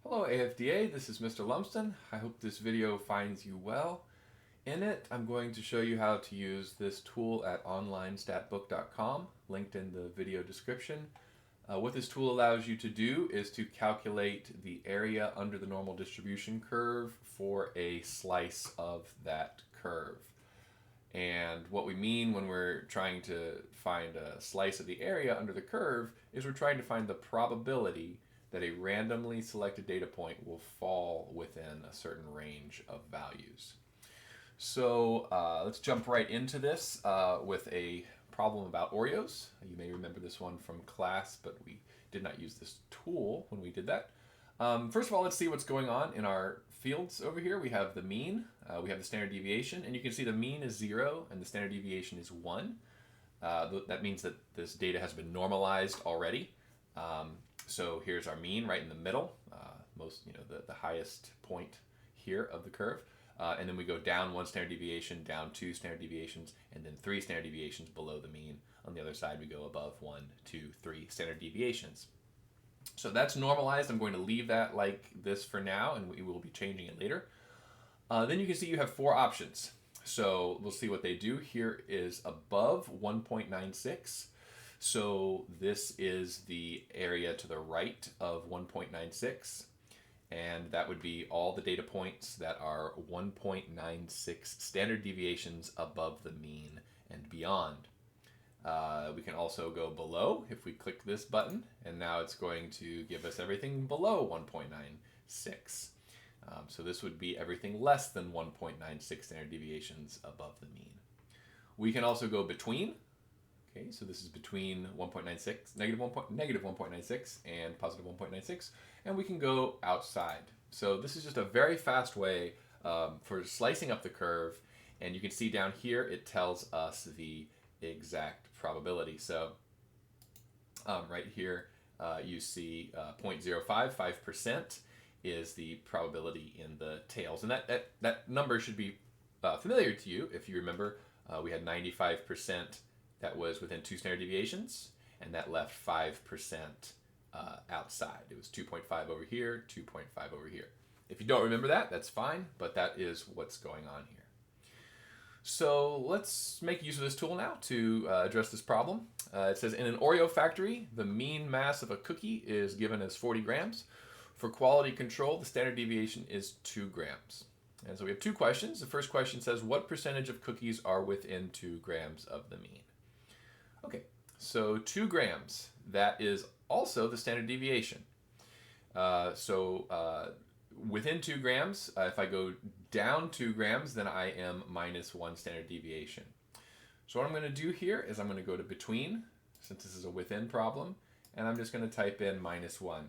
Hello AFDA, this is Mr. Lumsden. I hope this video finds you well. In it, I'm going to show you how to use this tool at onlinestatbook.com, linked in the video description. What this tool allows you to do is to calculate the area under the normal distribution curve for a slice of that curve. And what we mean when we're trying to find a slice of the area under the curve is we're trying to find the probability that a randomly selected data point will fall within a certain range of values. So let's jump right into this with a problem about Oreos. You may remember this one from class, but we did not use this tool when we did that. First of all, let's see what's going on in our fields over here. We have the mean, we have the standard deviation, and you can see the mean is 0 and the standard deviation is 1. That means that this data has been normalized already. So here's our mean right in the middle, the highest point here of the curve. And then we go down 1 standard deviation, down 2 standard deviations, and then 3 standard deviations below the mean. On the other side, we go above 1, 2, 3 standard deviations. So that's normalized. I'm going to leave that like this for now, and we will be changing it later. Then you can see you have 4 options. So we'll see what they do. Here is above 1.96. So this is the area to the right of 1.96, and that would be all the data points that are 1.96 standard deviations above the mean and beyond. We can also go below if we click this button, and now it's going to give us everything below 1.96. So this would be everything less than 1.96 standard deviations above the mean. We can also go between. Okay, so this is between 1.96, negative 1.96 and positive 1.96, and we can go outside. So this is just a very fast way for slicing up the curve, and you can see down here it tells us the exact probability. So right here you see 0.05, 5% is the probability in the tails, and that number should be familiar to you. If you remember, we had 95% that was within 2 standard deviations, and that left 5% outside. It was 2.5 over here, 2.5 over here. If you don't remember that, that's fine, but that is what's going on here. So let's make use of this tool now to address this problem. It says, in an Oreo factory, the mean mass of a cookie is given as 40 grams. For quality control, the standard deviation is 2 grams. And so we have 2 questions. The first question says, what percentage of cookies are within 2 grams of the mean? Okay, so 2 grams, that is also the standard deviation. Within 2 grams, if I go down 2 grams, then I am minus 1 standard deviation. So what I'm going to do here is I'm going to go to between, since this is a within problem, and I'm just going to type in minus 1.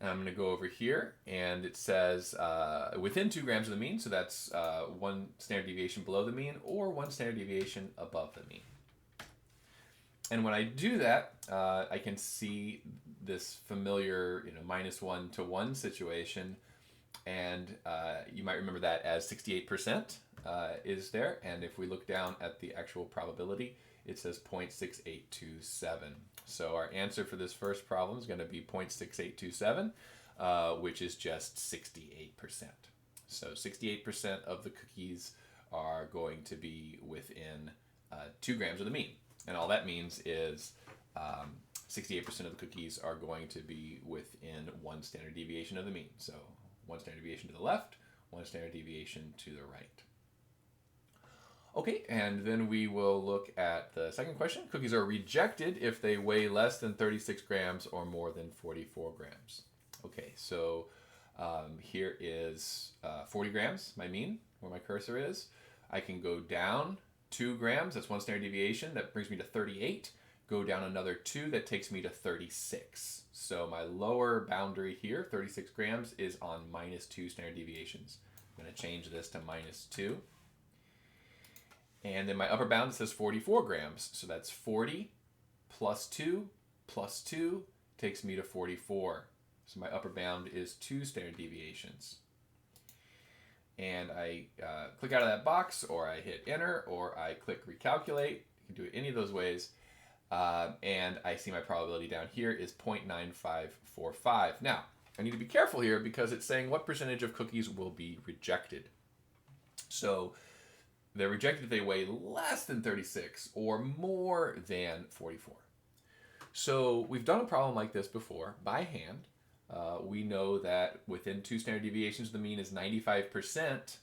And I'm going to go over here, and it says within 2 grams of the mean, so that's 1 standard deviation below the mean, or 1 standard deviation above the mean. And when I do that, I can see this familiar minus 1 to 1 situation, and you might remember that as 68% is there, and if we look down at the actual probability, it says 0.6827. So our answer for this first problem is going to be 0.6827, which is just 68%. So 68% of the cookies are going to be within 2 grams of the mean. And all that means is 68% of the cookies are going to be within 1 standard deviation of the mean. So 1 standard deviation to the left, 1 standard deviation to the right. Okay, and then we will look at the second question. Cookies are rejected if they weigh less than 36 grams or more than 44 grams. Okay, so here is 40 grams, my mean, where my cursor is. I can go down 2 grams, that's 1 standard deviation, that brings me to 38. Go down another 2, that takes me to 36. So my lower boundary here, 36 grams, is on minus 2 standard deviations. I'm going to change this to minus 2. And then my upper bound says 44 grams. So that's 40 plus 2 takes me to 44. So my upper bound is 2 standard deviations. And I click out of that box, or I hit enter, or I click recalculate. You can do it any of those ways. And I see my probability down here is 0.9545. Now, I need to be careful here because it's saying what percentage of cookies will be rejected. So they're rejected if they weigh less than 36 or more than 44. So we've done a problem like this before by hand. We know that within 2 standard deviations, the mean is 95%.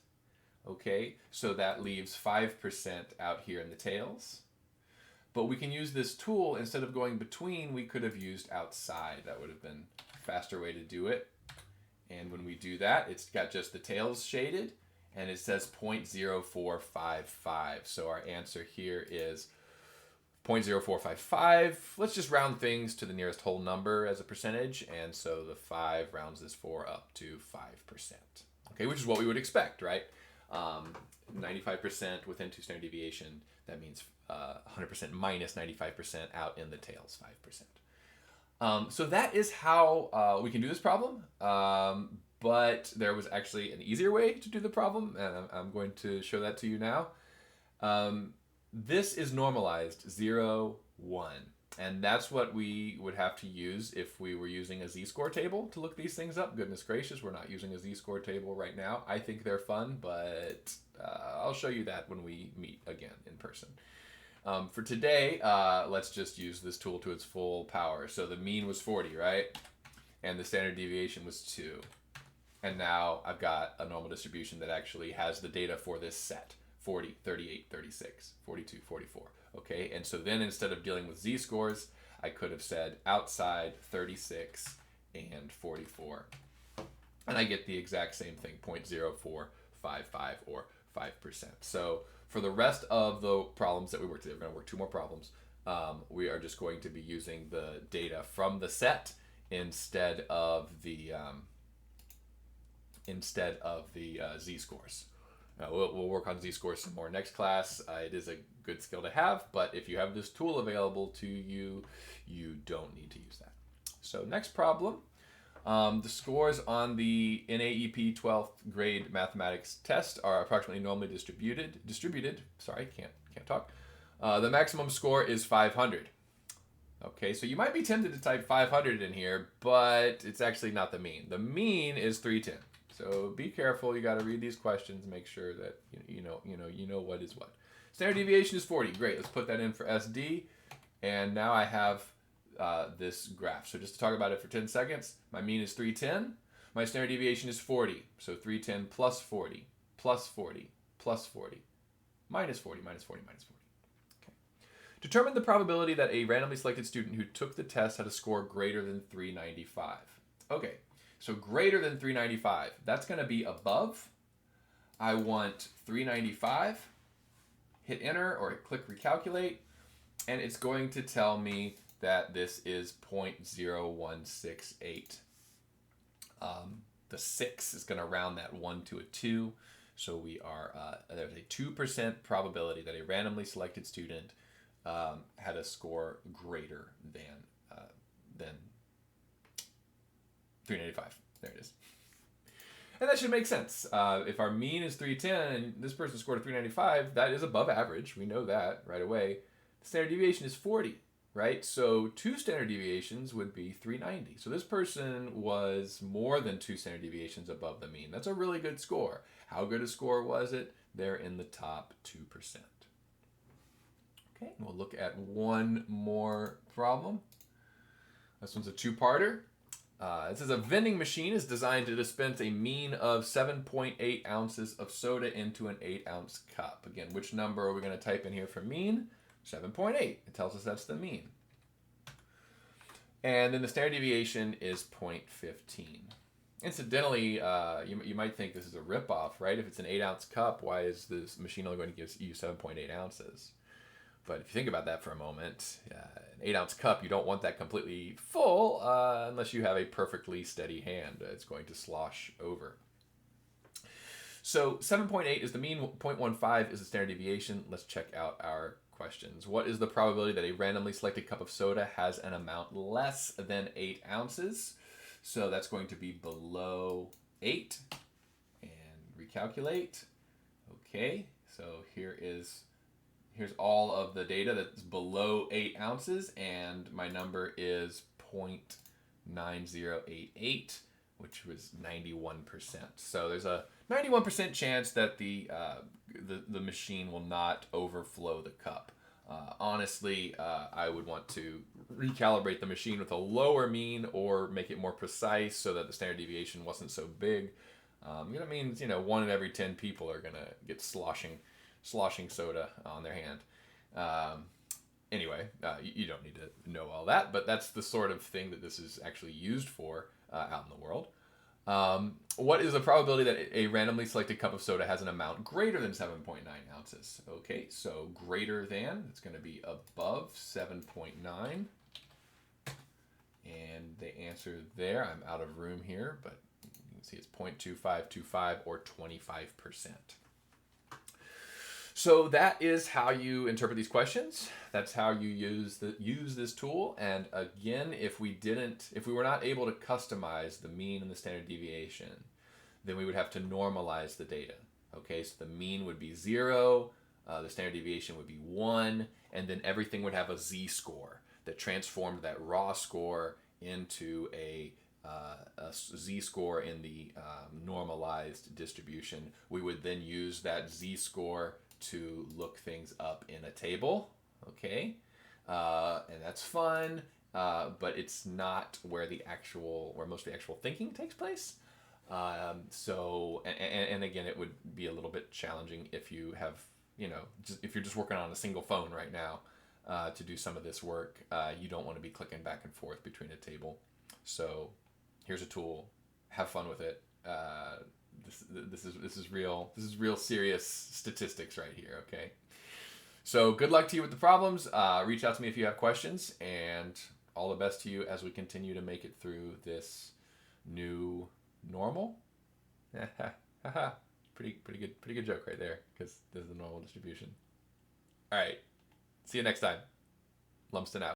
Okay, so that leaves 5% out here in the tails. But we can use this tool, instead of going between, we could have used outside. That would have been a faster way to do it. And when we do that, it's got just the tails shaded, and it says 0.0455. So our answer here is 0.0455. Let's just round things to the nearest whole number as a percentage, and so the 5 rounds this 4 up to 5%. Okay, which is what we would expect, right? 95% within 2 standard deviation, that means 100% minus 95% out in the tails, 5%. So that is how we can do this problem, but there was actually an easier way to do the problem, and I'm going to show that to you now. This is normalized 0, 1, and that's what we would have to use if we were using a z-score table to look these things up. Goodness gracious, we're not using a z-score table right now. I think they're fun, but I'll show you that when we meet again in person. For today, let's just use this tool to its full power. So the mean was 40, right? And the standard deviation was 2. And now I've got a normal distribution that actually has the data for this set. 40, 38, 36, 42, 44. Okay, and so then instead of dealing with z-scores, I could have said outside 36 and 44. And I get the exact same thing, 0.0455 or 5%. So for the rest of the problems that we worked today, we're going to work 2 more problems. We are just going to be using the data from the set instead of the z-scores. We'll work on z-scores some more next class. It is a good skill to have, but if you have this tool available to you, you don't need to use that. So next problem, the scores on the NAEP 12th grade mathematics test are approximately normally distributed. Sorry, can't talk. The maximum score is 500. Okay, so you might be tempted to type 500 in here, but it's actually not the mean. The mean is 310. So be careful. You got to read these questions and make sure that you know what is what. Standard deviation is 40. Great. Let's put that in for SD. And now I have this graph. So just to talk about it for 10 seconds, my mean is 310. My standard deviation is 40. So 310 plus 40, plus 40, plus 40, minus 40, minus 40, minus 40. Okay. Determine the probability that a randomly selected student who took the test had a score greater than 395. Okay. So greater than 395, that's going to be above. I want 395. Hit enter or click recalculate, and it's going to tell me that this is 0.0168. The 6 is going to round that 1 to a 2. So we are there's a 2% probability that a randomly selected student had a score greater than 395. There it is. And that should make sense. If our mean is 310 and this person scored a 395, that is above average. We know that right away. The standard deviation is 40, right? So 2 standard deviations would be 390. So this person was more than 2 standard deviations above the mean. That's a really good score. How good a score was it? They're in the top 2%. Okay, we'll look at one more problem. This one's a 2-parter. It says a vending machine is designed to dispense a mean of 7.8 ounces of soda into an 8-ounce cup. Again, which number are we going to type in here for mean? 7.8. It tells us that's the mean. And then the standard deviation is 0.15. Incidentally, you might think this is a ripoff, right? If it's an 8-ounce cup, why is this machine only going to give you 7.8 ounces? But if you think about that for a moment, an 8-ounce cup, you don't want that completely full unless you have a perfectly steady hand. It's going to slosh over. So 7.8 is the mean, 0.15 is the standard deviation. Let's check out our questions. What is the probability that a randomly selected cup of soda has an amount less than 8 ounces? So that's going to be below 8. And recalculate. Okay, so here is Here's all of the data that's below 8 ounces, and my number is 0.9088, which was 91%. So there's a 91% chance that the machine will not overflow the cup. Honestly, I would want to recalibrate the machine with a lower mean or make it more precise so that the standard deviation wasn't so big. That means 1 in every 10 people are gonna get sloshing soda on their hand. Anyway, you don't need to know all that, but that's the sort of thing that this is actually used for out in the world. What is the probability that a randomly selected cup of soda has an amount greater than 7.9 ounces? Okay, so greater than, it's going to be above 7.9. And the answer there, I'm out of room here, but you can see it's 0.2525 or 25%. So that is how you interpret these questions. That's how you use this tool. And again, if we were not able to customize the mean and the standard deviation, then we would have to normalize the data. Okay, so the mean would be 0, the standard deviation would be 1, and then everything would have a z-score that transformed that raw score into a z-score in the normalized distribution. We would then use that z-score to look things up in a table, okay? And that's fun, but it's not where most of the actual thinking takes place. And again, it would be a little bit challenging if you have, if you're just working on a single phone right now to do some of this work. You don't want to be clicking back and forth between a table. So here's a tool. Have fun with it. This is real serious statistics right here, okay? So good luck to you with the problems. Reach out to me if you have questions, and all the best to you as we continue to make it through this new normal. pretty good joke right there, because this is the normal distribution. All right, see you next time. Lumsden out.